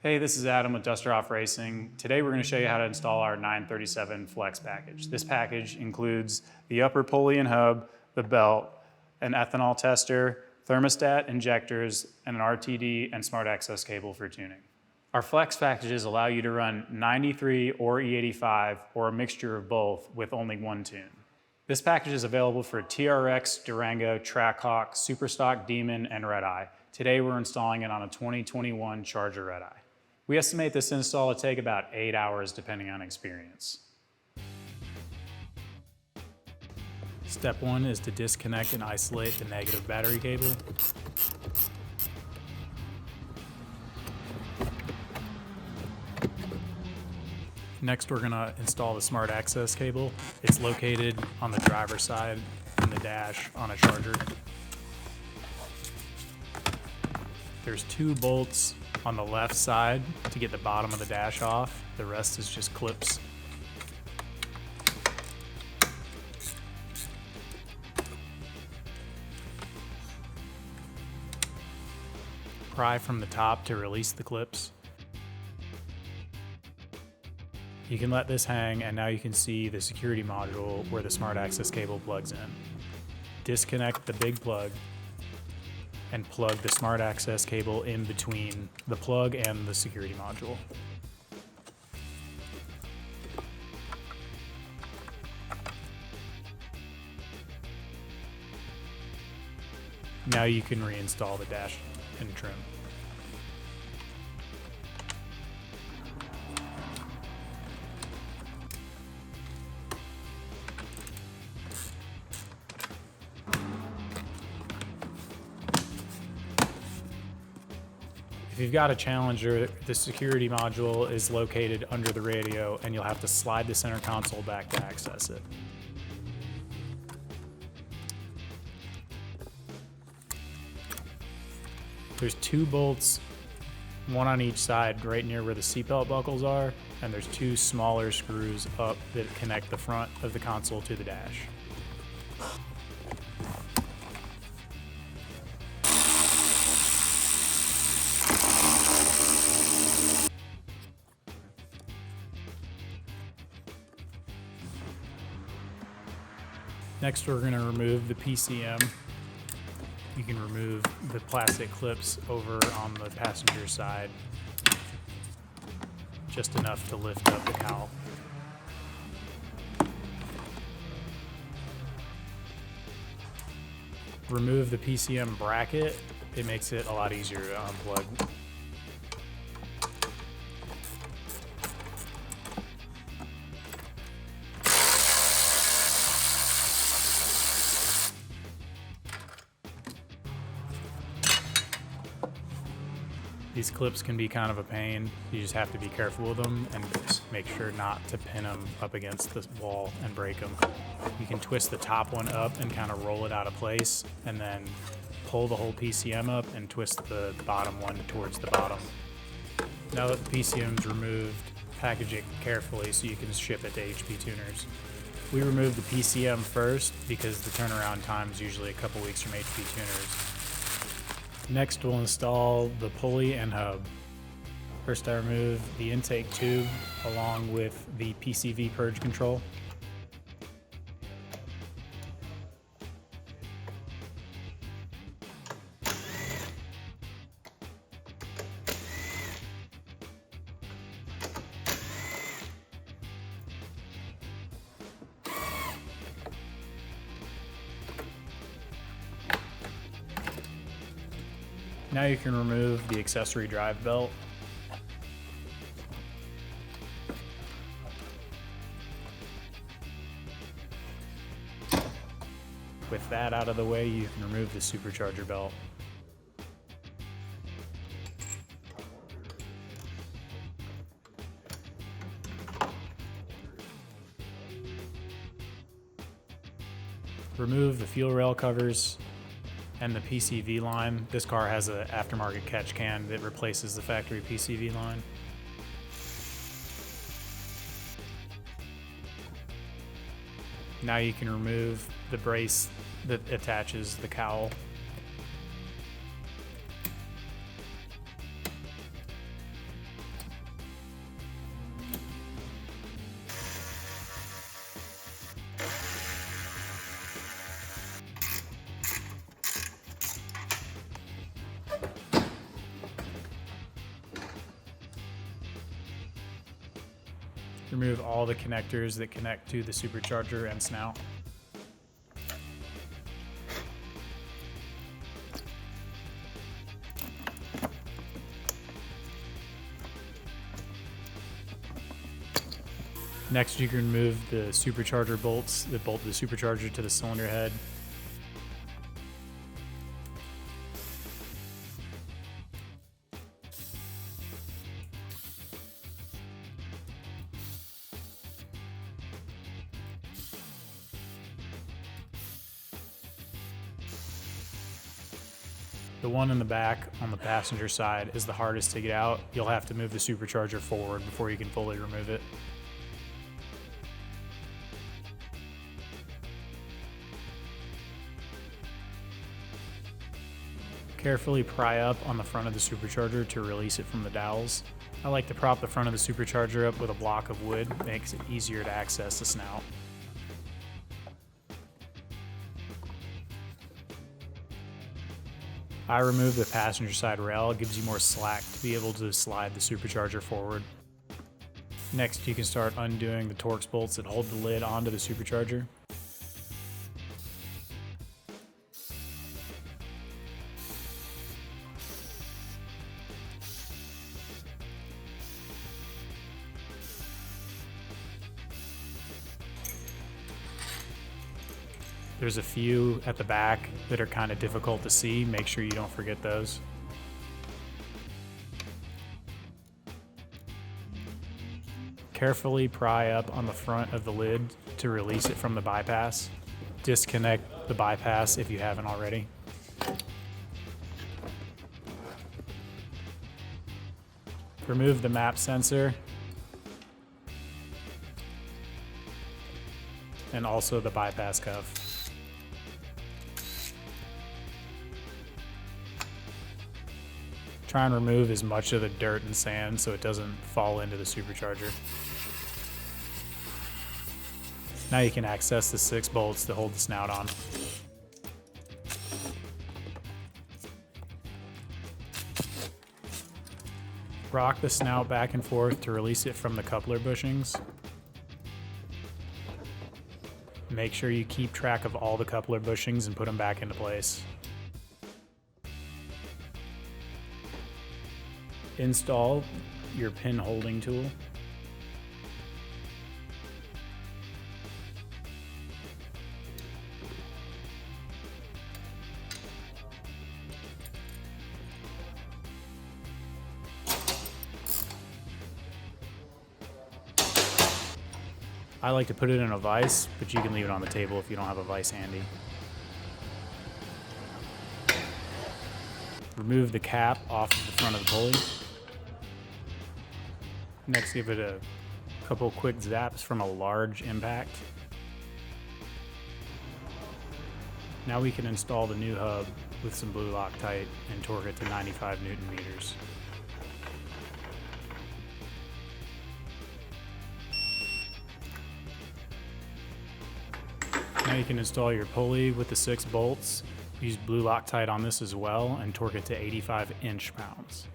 Hey, this is Adam with Dusterhoff Racing. Today we're going to show you how to install our 937 Flex package. This package includes the upper pulley and hub, the belt, an ethanol tester, thermostat, injectors, and an RTD and smart access cable for tuning. Our Flex packages allow you to run 93 or E85 or a mixture of both with only one tune. This package is available for TRX, Durango, Trackhawk, Superstock, Demon, and Redeye. Today we're installing it on a 2021 Charger Redeye. We estimate this install will take about 8 hours depending on experience. Step 1 is to disconnect and isolate the negative battery cable. Next, we're going to install the smart access cable. It's located on the driver's side in the dash on a Charger. There's 2 bolts on the left side to get the bottom of the dash off. The rest is just clips. Pry from the top to release the clips. You can let this hang, and now you can see the security module where the smart access cable plugs in. Disconnect the big plug and plug the smart access cable in between the plug and the security module. Now you can reinstall the dash and trim. If you've got a Challenger, the security module is located under the radio and you'll have to slide the center console back to access it. There's 2 bolts, one on each side right near where the seatbelt buckles are, and there's 2 smaller screws up that connect the front of the console to the dash. Next, we're going to remove the PCM. You can remove the plastic clips over on the passenger side, just enough to lift up the cowl. Remove the PCM bracket. It makes it a lot easier to unplug. These clips can be kind of a pain. You just have to be careful with them and make sure not to pin them up against the wall and break them. You can twist the top one up and kind of roll it out of place, and then pull the whole PCM up and twist the bottom one towards the bottom. Now that the PCM's removed, package it carefully so you can ship it to HP tuners. We remove the PCM first because the turnaround time is usually a couple weeks from HP tuners. Next, we'll install the pulley and hub. First, I remove the intake tube along with the PCV purge control. Now you can remove the accessory drive belt. With that out of the way, you can remove the Supercharger belt. Remove the fuel rail covers and the PCV line. This car has an aftermarket catch can that replaces the factory PCV line. Now you can remove the brace that attaches the cowl. Remove all the connectors that connect to the supercharger and snout. Next, you can remove the supercharger bolts that bolt the supercharger to the cylinder head. The one in the back on the passenger side is the hardest to get out. You'll have to move the supercharger forward before you can fully remove it. Carefully pry up on the front of the supercharger to release it from the dowels. I like to prop the front of the supercharger up with a block of wood. It makes it easier to access the snout. I remove the passenger side rail. It gives you more slack to be able to slide the supercharger forward. Next, you can start undoing the Torx bolts that hold the lid onto the supercharger. There's a few at the back that are kind of difficult to see. Make sure you don't forget those. Carefully pry up on the front of the lid to release it from the bypass. Disconnect the bypass if you haven't already. Remove the map sensor and also the bypass cuff. Try and remove as much of the dirt and sand so it doesn't fall into the supercharger. Now you can access the 6 bolts to hold the snout on. Rock the snout back and forth to release it from the coupler bushings. Make sure you keep track of all the coupler bushings and put them back into place. Install your pin holding tool. I like to put it in a vise, but you can leave it on the table if you don't have a vise handy. Remove the cap off of the front of the pulley. Next, give it a couple quick zaps from a large impact. Now we can install the new hub with some blue Loctite and torque it to 95 Newton meters. Now you can install your pulley with the 6 bolts. Use blue Loctite on this as well and torque it to 85 inch-pounds.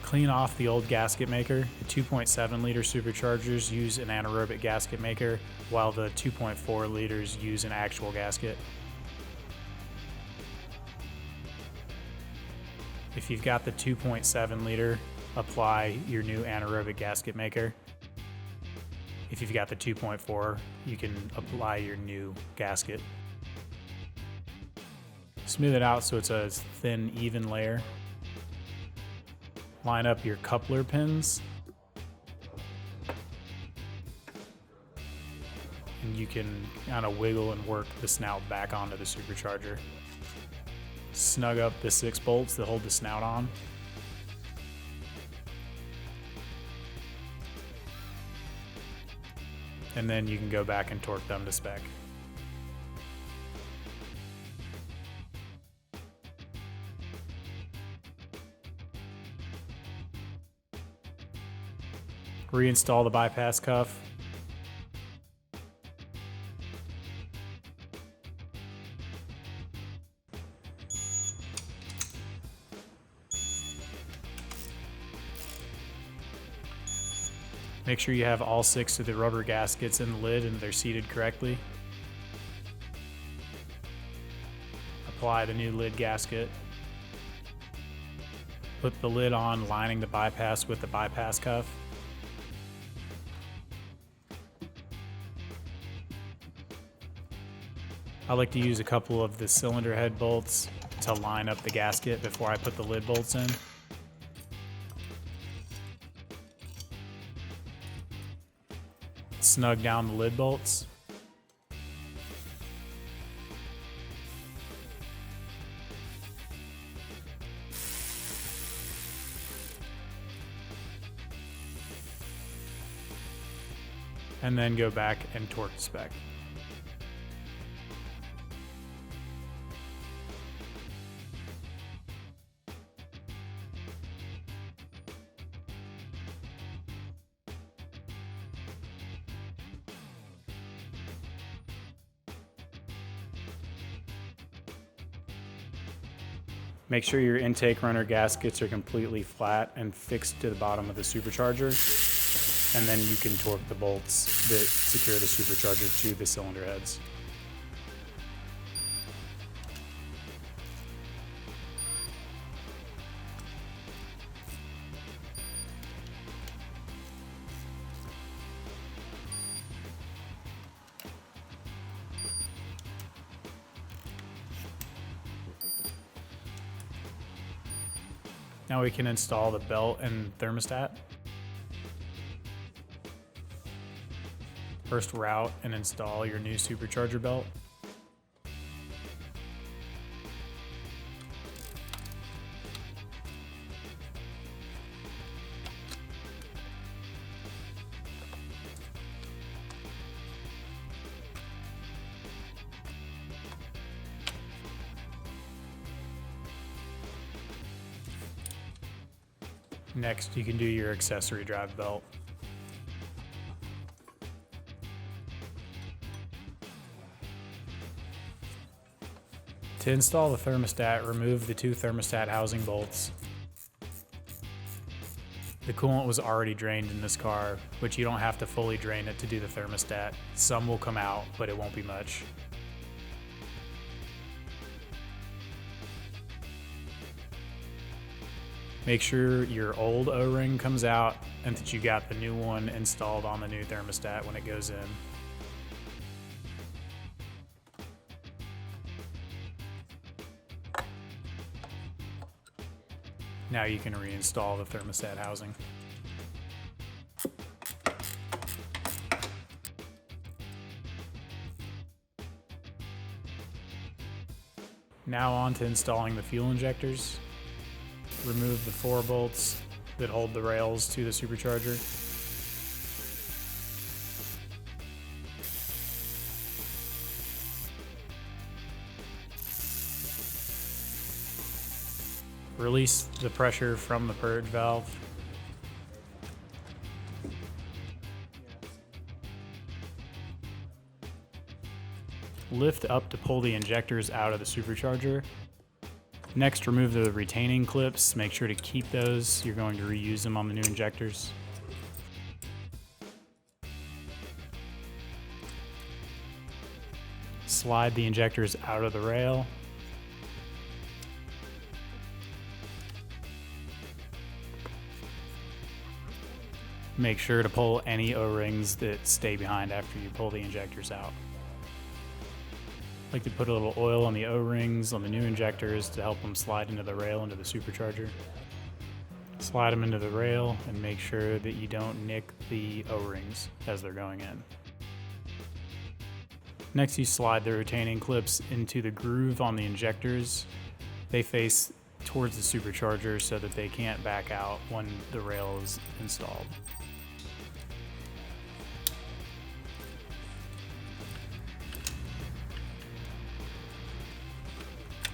Clean off the old gasket maker. The 2.7 liter superchargers use an anaerobic gasket maker, while the 2.4 liters use an actual gasket. If you've got the 2.7 liter, apply your new anaerobic gasket maker. If you've got the 2.4, you can apply your new gasket. Smooth it out so it's a thin, even layer. Line up your coupler pins. And you can kind of wiggle and work the snout back onto the supercharger. Snug up the 6 bolts that hold the snout on. And then you can go back and torque them to spec. Reinstall the bypass cuff. Make sure you have all 6 of the rubber gaskets in the lid and they're seated correctly. Apply the new lid gasket. Put the lid on, lining the bypass with the bypass cuff. I like to use a couple of the cylinder head bolts to line up the gasket before I put the lid bolts in. Snug down the lid bolts. And then go back and torque spec. Make sure your intake runner gaskets are completely flat and fixed to the bottom of the supercharger, and then you can torque the bolts that secure the supercharger to the cylinder heads. Now we can install the belt and thermostat. First, route and install your new supercharger belt. Next, you can do your accessory drive belt. To install the thermostat, remove the 2 thermostat housing bolts. The coolant was already drained in this car, which you don't have to fully drain it to do the thermostat. Some will come out, but it won't be much. Make sure your old O-ring comes out and that you got the new one installed on the new thermostat when it goes in. Now you can reinstall the thermostat housing. Now on to installing the fuel injectors. Remove the 4 bolts that hold the rails to the supercharger. Release the pressure from the purge valve. Lift up to pull the injectors out of the supercharger. Next, remove the retaining clips. Make sure to keep those. You're going to reuse them on the new injectors. Slide the injectors out of the rail. Make sure to pull any O-rings that stay behind after you pull the injectors out. I like to put a little oil on the O-rings on the new injectors to help them slide into the rail into the supercharger. Slide them into the rail and make sure that you don't nick the O-rings as they're going in. Next, you slide the retaining clips into the groove on the injectors. They face towards the supercharger so that they can't back out when the rail is installed.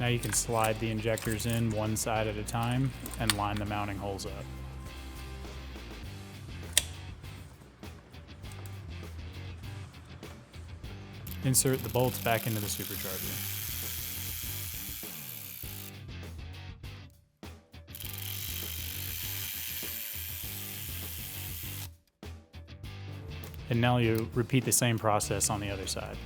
Now you can slide the injectors in one side at a time and line the mounting holes up. Insert the bolts back into the supercharger. And now you repeat the same process on the other side.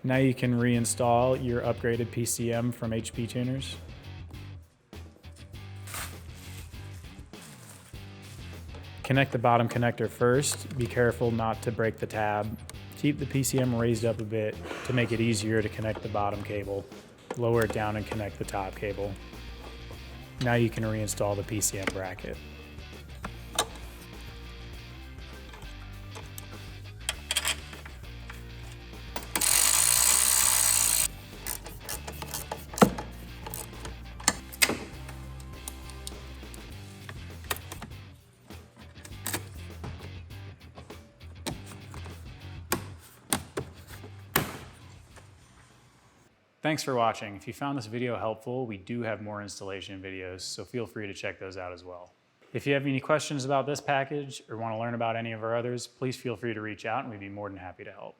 Now you can reinstall your upgraded PCM from HP Tuners. Connect the bottom connector first. Be careful not to break the tab. Keep the PCM raised up a bit to make it easier to connect the bottom cable. Lower it down and connect the top cable. Now you can reinstall the PCM bracket. Thanks for watching. If you found this video helpful, we do have more installation videos, so feel free to check those out as well. If you have any questions about this package or want to learn about any of our others, please feel free to reach out and we'd be more than happy to help.